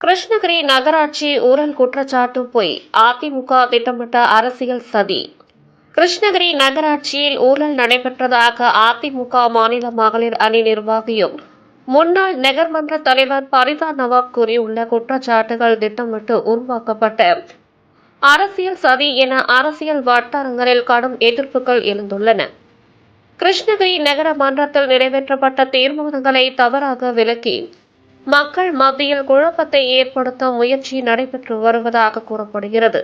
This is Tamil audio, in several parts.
கிருஷ்ணகிரி நகராட்சி ஊழல் குற்றச்சாட்டு பொய். அதிமுக திட்டமிட்ட அரசியல் சதி. கிருஷ்ணகிரி நகராட்சியில் ஊழல் நடைபெற்றதாக அதிமுக மாநில மகளிர் அணி நிர்வாகியும் முன்னாள் நகர்மன்ற தலைவர் பரிதா நவாப் கூறியுள்ள குற்றச்சாட்டுகள் திட்டமிட்டு உருவாக்கப்பட்ட அரசியல் சதி என அரசியல் வட்டாரங்களில் கடும் எதிர்ப்புகள் எழுந்துள்ளன. கிருஷ்ணகிரி நகர மன்றத்தில் நிறைவேற்றப்பட்ட தீர்மானங்களை தவறாக விளக்கி மக்கள் மத்தியில் குழப்பத்தை ஏற்படுத்த முயற்சி நடைபெற்று வருவதாக கூறப்படுகிறது.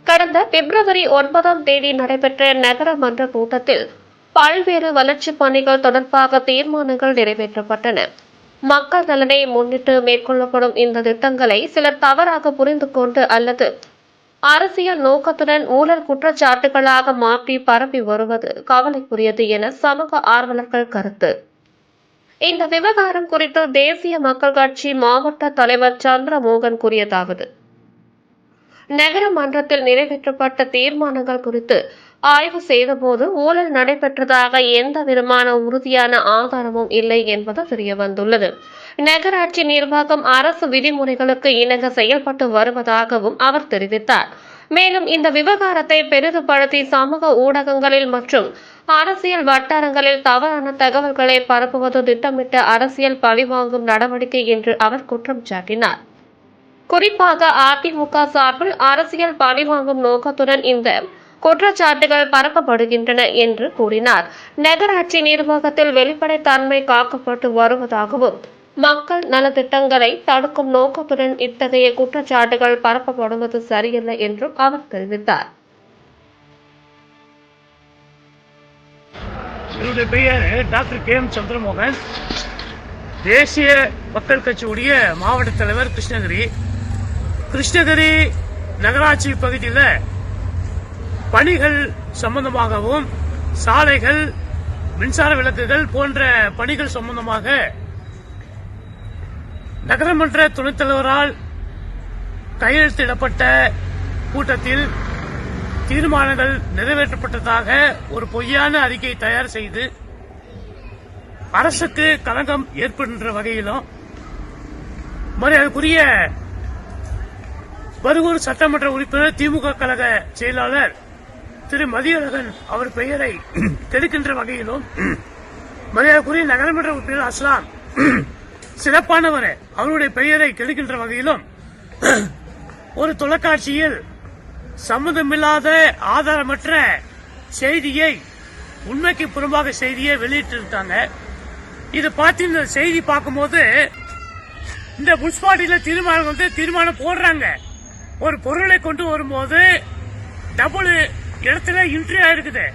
கடந்த பிப்ரவரி 9ஆம் தேதி நடைபெற்ற நகர மன்ற கூட்டத்தில் பல்வேறு வளர்ச்சிப் பணிகள் தொடர்பாக தீர்மானங்கள் நிறைவேற்றப்பட்டன. மக்கள் நலனை முன்னிட்டு மேற்கொள்ளப்படும் இந்த திட்டங்களை சிலர் தவறாக புரிந்து கொண்டு அல்லது அரசியல் நோக்கத்துடன் ஊழல் குற்றச்சாட்டுகளாக மாற்றி பரப்பி வருவது கவலைக்குரியது என சமூக ஆர்வலர்கள் கருத்து. இந்த விவகாரம் குறித்து தேசிய மக்கள் கட்சி மாவட்ட தலைவர் சந்திரமோகன் கூறியதாவது: நகர மன்றத்தில் நிறைவேற்றப்பட்ட தீர்மானங்கள் குறித்து ஆய்வு செய்தபோது ஊழல் நடைபெற்றதாக எந்த விதமான உறுதியான ஆதாரமும் இல்லை என்பது தெரியவந்துள்ளது. நகராட்சி நிர்வாகம் அரசு விதிமுறைகளுக்கு இணங்க செயல்பட்டு வருவதாகவும் அவர் தெரிவித்தார். மேலும் இந்த விவகாரத்தை பெரிதுபடுத்தி சமூக ஊடகங்களில் மற்றும் அரசியல் வட்டாரங்களில் தவறான தகவல்களை பரப்புவது திட்டமிட்ட அரசியல் பழிவாங்கும் நடவடிக்கை என்று அவர் குற்றம் சாட்டினார். குறிப்பாக அதிமுக சார்பில் அரசியல் பழிவாங்கும் நோக்கத்துடன் இந்த குற்றச்சாட்டுகள் பரப்பப்படுகின்றன என்று கூறினார். நகராட்சி நிர்வாகத்தில் வெளிப்படைத்தன்மை காக்கப்பட்டு வருவதாகவும் மக்கள் நலத்திட்டங்களை தடுக்கும் நோக்கத்துடன் இத்தகைய குற்றச்சாட்டுகள் பரப்பப்படுவது சரியில்லை என்றும் அவர் தெரிவித்தார். என்னுடைய பெயர் டாக்டர் கே எம் சந்திரமோகன், தேசிய மக்கள் கட்சியுடைய மாவட்ட தலைவர் கிருஷ்ணகிரி. கிருஷ்ணகிரி நகராட்சி பகுதியில் பணிகள் சம்பந்தமாகவும் சாலைகள், மின்சார விளக்குகள் போன்ற பணிகள் சம்பந்தமாக நகரமன்ற துணைத் தலைவரால் கையெழுத்திடப்பட்ட கூட்டத்தில் தீர்மானங்கள் நிறைவேற்றப்பட்டதாக ஒரு பொய்யான அறிக்கை தயார் செய்து அரசுக்கு களங்கம் ஏற்படுகின்ற வகையிலும் மரியாதைக்குரிய பருகூர் சட்டமன்ற உறுப்பினர் திமுக கழக செயலாளர் திரு மதியழகன் அவர் பெயரை கெடுக்கின்ற வகையிலும் மரியாதைக்குரிய நகரமன்ற உறுப்பினர் அஸ்லாம் சிறப்பானவர் அவருடைய பெயரை கெடுக்கின்ற வகையிலும் ஒரு தொலைக்காட்சியில் சம்பந்தமில்லாத ஆதாரமற்ற செய்தியை, உண்மைக்கு புறம்பாக செய்தியை வெளியிட்டிருக்காங்க. இதை பார்த்து இந்த செய்தி பார்க்கும்போது இந்த முனிசிபாலிட்டியில தீர்மானம் போடுறாங்க. ஒரு பொருளை கொண்டு வரும்போது டபுள் இடத்துல இன்ட்ரி ஆயிருக்குது.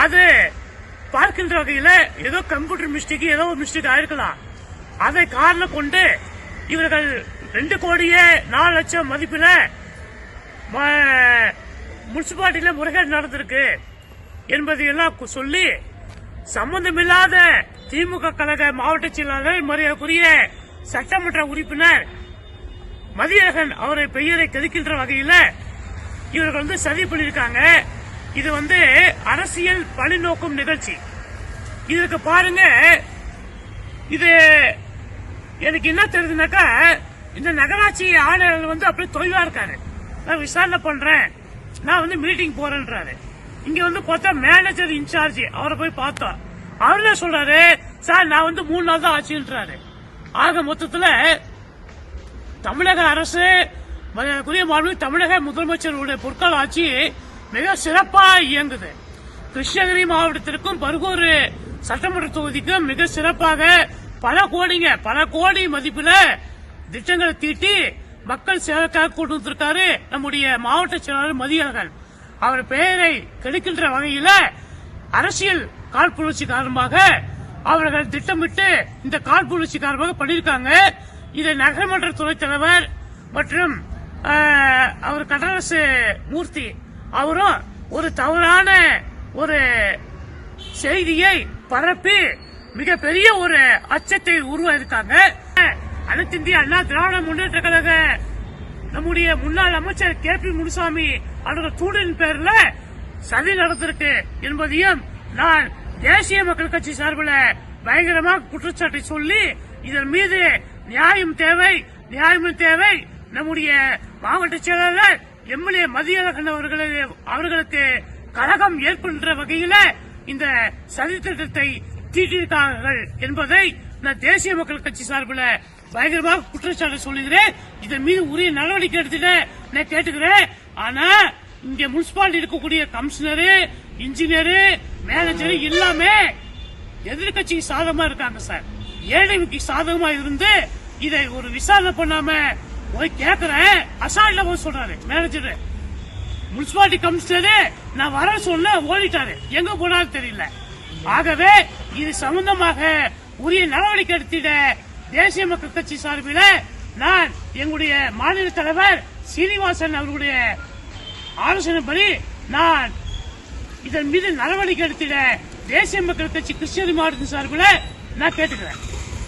அது பார்க்கின்ற வகையில ஏதோ கம்ப்யூட்டர் மிஸ்டேக், ஏதோ ஒரு மிஸ்டேக் ஆயிருக்கலாம். அதை காரணம் கொண்டு இவர்கள் 2,04,00,000 மதிப்பில் முனிசிபாலிட்டியில முறைகேடு நடந்திருக்கு என்பதையெல்லாம் சொல்லி சம்பந்தமில்லாத திமுக கழக மாவட்ட செயலாளர் மரியாதைக்குரிய சட்டமன்ற உறுப்பினர் மதியழகன் அவரை பெயரை கெடுக்கின்ற வகையில் இவர்கள் சதி பண்ணியிருக்காங்க. இது அரசியல் பழிநோக்கும் நிகழ்ச்சி. இதுக்கு பாருங்க, இது எனக்கு என்ன தெரியுதுனாக்கா, இந்த நகராட்சி ஆணையர் அப்படியே தொய்வா இருக்காரு. நான் விசாரணை பண்றேன், நான் மீட்டிங் போறேன்றாரு. இங்க பார்த்தா மேனேஜர் இன்சார்ஜ் அவரை போய் பார்த்தோம். அவர் என்ன சொல்றாரு, சார் நான் 3 நாள் தான் ஆச்சுன்றாரு. ஆக மொத்தத்துல தமிழக அரசு தமிழக முதலமைச்சருடைய பொற்கால ஆட்சி மிக சிறப்பா இயங்குது. கிருஷ்ணகிரி மாவட்டத்திற்கும் பருகூர் சட்டமன்ற தொகுதிக்கும் மிக சிறப்பாக பல கோடி மதிப்புல திட்டங்களை தீட்டி மக்கள் சேவைக்காக கொண்டு வந்திருக்காரு நம்முடைய மாவட்ட செயலாளர் மதியழகன். அவர் பெயரை கெடுக்கின்ற வகையில அரசியல் காழ்ப்புணர்ச்சி காரணமாக அவர்கள் திட்டமிட்டு இந்த காழ்ப்புணர்ச்சி காரணமாக பண்ணியிருக்காங்க. இதை நகரமன்ற துணைத் தலைவர் மற்றும் அவர் கடலரசு மூர்த்தி அவரும் ஒரு தவறான ஒரு செய்தியை பரப்பி மிகப்பெரிய ஒரு அச்சத்தை உருவாயிருக்காங்க. அனைத்து இந்திய அண்ணா திராவிட முன்னேற்ற கழக நம்முடைய முன்னாள் அமைச்சர் KP முனுசாமி அவர்கள் தூண்டின் பேர்ல சதி நடந்திருக்கு என்பதையும் நான் தேசிய மக்கள் கட்சி சார்பில் பயங்கரமாக குற்றச்சாட்டை சொல்லி இதன் மீது நியாயம் தேவை, நியாயமும் தேவை. நம்முடைய மாவட்ட செயலாளர் எம்எல்ஏ மதியழகன் அவர்களுக்கு கழகம் ஏற்படுகின்ற வகையில இந்த சதித்திட்டத்தை தீட்டியிருக்கார்கள் என்பதை நான் தேசிய மக்கள் கட்சி சார்பில் பயங்கரமாக குற்றச்சாட்டு சொல்லுகிறேன். இதன் மீது உரிய நடவடிக்கை எடுத்துட்டு நான் கேட்டுக்கிறேன். ஆனா இங்க முனிசிபாலிட்டி இருக்கக்கூடிய கமிஷனரு, இன்ஜினியரு, மேனேஜரு எல்லாமே எதிர்கட்சிக்கு சாதகமா இருக்காங்க சார். ஏழைக்கு சாதகமா இருந்து இதை ஒரு விசாரணை பண்ணாம போய் கேக்குறேன். அசால்ட்ல போய் சொல்றாரு மேனேஜர். முனிசிபாலிட்டி கமிஷனரு நான் வர சொன்ன ஓடிட்டாரு, எங்க போனாலும் தெரியல. ஆகவே இது சம்பந்தமாக உரிய நடவடிக்கை எடுத்திட தேசிய மக்கள் கட்சி சார்பில் நான் எங்களுடைய மாநில தலைவர் சீனிவாசன் அவர்களுடைய ஆலோசனைப்படி நான் இதன் மீது நடவடிக்கை எடுத்திட தேசிய மக்கள் கட்சி கிருஷ்ணகிரி மாவட்டத்தின் சார்பில் நான் கேட்டுக்கிறேன்.